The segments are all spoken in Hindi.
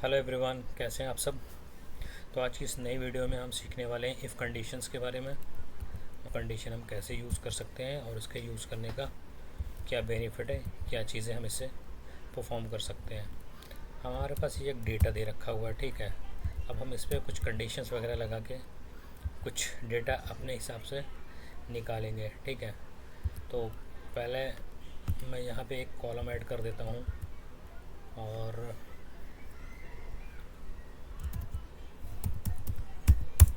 हेलो एवरीवन, कैसे हैं आप सब। तो आज की इस नई वीडियो में हम सीखने वाले हैं इफ़ कंडीशंस के बारे में। कंडीशन हम कैसे यूज़ कर सकते हैं और उसके यूज़ करने का क्या बेनिफिट है, क्या चीज़ें हम इससे परफॉर्म कर सकते हैं। हमारे पास ये एक डेटा दे रखा हुआ है, ठीक है। अब हम इस पर कुछ कंडीशंस वगैरह लगा के कुछ डेटा अपने हिसाब से निकालेंगे, ठीक है। तो पहले मैं यहाँ पे एक कॉलम ऐड कर देता हूँ और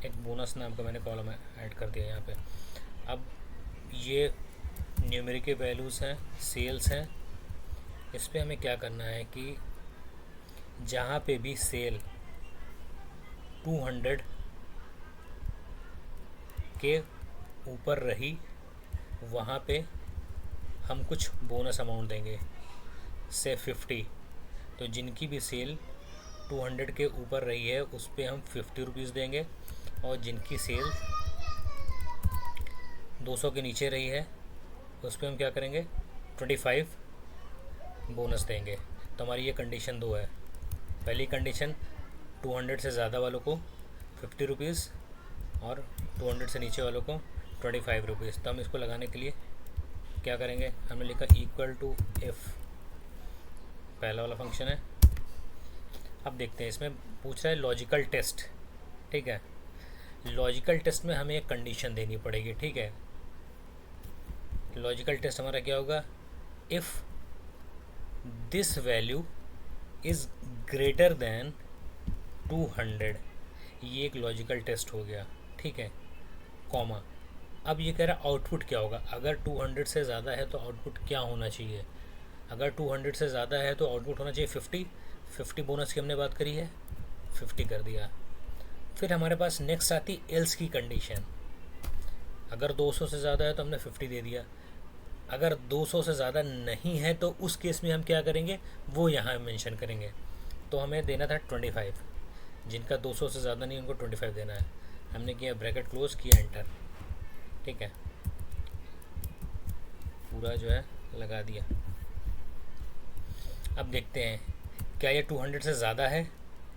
एक बोनस नाम का मैंने कॉलम ऐड कर दिया यहाँ पे। अब ये न्यूमेरिकल वैल्यूज़ हैं, सेल्स हैं। इस पे हमें क्या करना है कि जहाँ पे भी सेल 200 के ऊपर रही वहाँ पे हम कुछ बोनस अमाउंट देंगे, से 50। तो जिनकी भी सेल 200 के ऊपर रही है उस पर हम 50 रुपीज़ देंगे, और जिनकी सेल 200 के नीचे रही है उस पर हम क्या करेंगे, 25 बोनस देंगे। तो हमारी ये कंडीशन 2 है। पहली कंडीशन 200 से ज़्यादा वालों को 50 रुपीज़ और 200 से नीचे वालों को 25 रुपीज़। तो हम इसको लगाने के लिए क्या करेंगे, हमने लिखा इक्वल टू इफ़, पहला वाला फंक्शन है। अब देखते हैं, इसमें पूछ रहा है लॉजिकल टेस्ट, ठीक है। लॉजिकल टेस्ट में हमें एक कंडीशन देनी पड़ेगी, ठीक है। लॉजिकल टेस्ट हमारा क्या होगा, if this value is greater than 200। ये एक लॉजिकल टेस्ट हो गया, ठीक है, कॉमा। अब ये कह रहा है आउटपुट क्या होगा। अगर 200 से ज़्यादा है तो आउटपुट क्या होना चाहिए। अगर 200 से ज़्यादा है तो आउटपुट होना चाहिए 50 बोनस की हमने बात करी है, 50 कर दिया। फिर हमारे पास नेक्स्ट आती एल्स की कंडीशन। अगर 200 से ज़्यादा है तो हमने 50 दे दिया। अगर 200 से ज़्यादा नहीं है तो उस केस में हम क्या करेंगे वो यहाँ मेंशन करेंगे। तो हमें देना था 25। जिनका 200 से ज़्यादा नहीं उनको 25 देना है। हमने किया ब्रैकेट क्लोज, किया एंटर, ठीक है। पूरा जो है लगा दिया। अब देखते हैं क्या ये 200 से ज़्यादा है।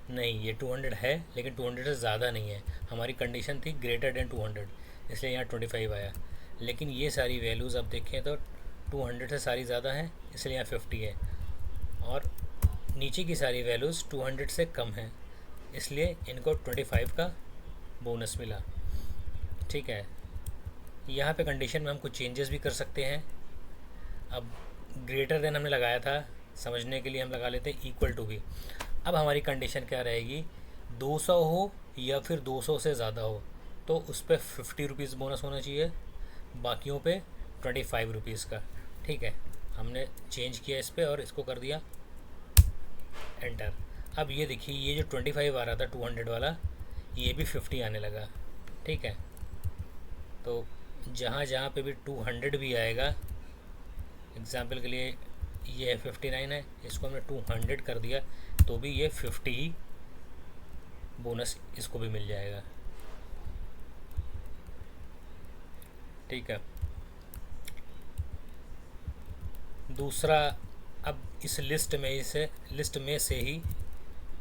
नहीं, ये 200 है लेकिन 200 से ज़्यादा नहीं है। हमारी कंडीशन थी ग्रेटर देन 200, इसलिए यहाँ 25 आया। लेकिन ये सारी वैल्यूज़ अब देखें तो 200 से सारी ज़्यादा हैं, इसलिए यहाँ 50 है। और नीचे की सारी वैल्यूज़ 200 से कम हैं, इसलिए इनको 25 का बोनस मिला, ठीक है। यहाँ पे कंडीशन में हम कुछ चेंजेस भी कर सकते हैं। अब ग्रेटर देन हमने लगाया था, समझने के लिए हम लगा लेते हैं इक्वल टू भी। अब हमारी कंडीशन क्या रहेगी, 200 हो या फिर 200 से ज़्यादा हो तो उस पर 50 रुपीज़ बोनस होना चाहिए, बाकियों पे 25 रुपीज़ का, ठीक है। हमने चेंज किया इस पर और इसको कर दिया एंटर। अब ये देखिए, ये जो 25 आ रहा था 200 वाला, ये भी 50 आने लगा, ठीक है। तो जहाँ जहाँ पे भी 200 भी आएगा, एग्ज़ाम्पल के लिए ये 59 है, इसको हमने 200 कर दिया तो भी ये 50 ही बोनस इसको भी मिल जाएगा, ठीक है। दूसरा, अब इस लिस्ट में से ही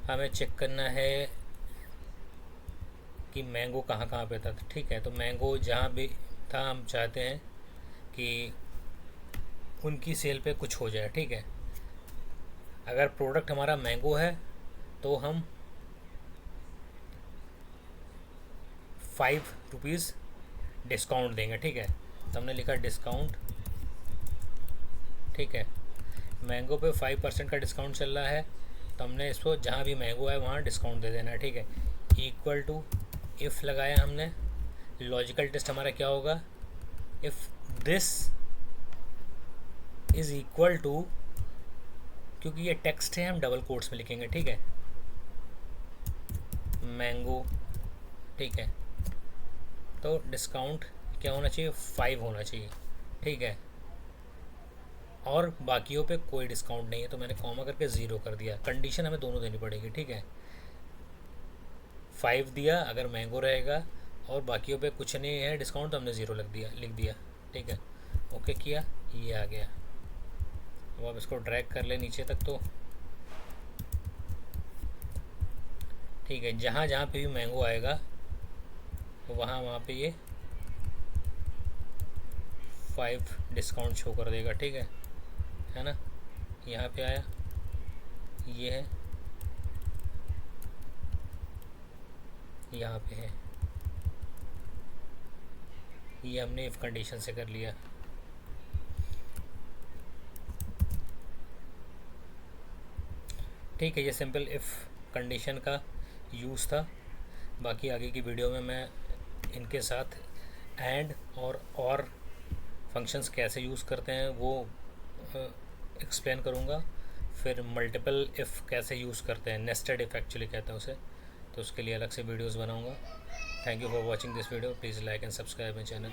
हमें चेक करना है कि मैंगो कहाँ कहाँ पे था, ठीक है। तो मैंगो जहाँ भी था हम चाहते हैं कि उनकी सेल पे कुछ हो जाए, ठीक है। अगर प्रोडक्ट हमारा मैंगो है तो हम 5 रुपीज़ डिस्काउंट देंगे, ठीक है। तो हमने लिखा डिस्काउंट, ठीक है। मैंगो पे 5% का डिस्काउंट चल रहा है, तो हमने इसको जहाँ भी मैंगो है वहाँ डिस्काउंट दे देना है, ठीक है। इक्वल टू इफ़ लगाया हमने। लॉजिकल टेस्ट हमारा क्या होगा, if this is equal to, क्योंकि ये टेक्स्ट है हम डबल कोट्स में लिखेंगे, ठीक है, मैंगो, ठीक है। तो डिस्काउंट क्या होना चाहिए, 5 होना चाहिए, ठीक है। और बाकियों पे कोई डिस्काउंट नहीं है, तो मैंने कॉमा करके 0 कर दिया। कंडीशन हमें दोनों देनी पड़ेगी, ठीक है। 5 दिया अगर मैंगो रहेगा, और बाकियों पे कुछ नहीं है डिस्काउंट, तो हमने 0 लिख दिया, ठीक है। ओके किया, ये आ गया। अब आप इसको ड्रैग कर ले नीचे तक, तो ठीक है, जहाँ जहाँ पे भी मैंगो आएगा वहाँ वहाँ पे ये 5 डिस्काउंट शो कर देगा। ठीक है ना। यहाँ पे आया, ये है, यहाँ पे है, ये हमने इफ़ कंडीशन से कर लिया। ठीक है, ये सिंपल इफ़ कंडीशन का यूज़ था। बाकी आगे की वीडियो में मैं इनके साथ एंड और फंक्शंस कैसे यूज़ करते हैं वो एक्सप्लेन करूँगा। फिर मल्टीपल इफ़ कैसे यूज़ करते हैं, नेस्टेड इफ़ एक्चुअली कहते हैं उसे, तो उसके लिए अलग से वीडियोस बनाऊँगा। Thank you for watching this video. Please like and subscribe my channel.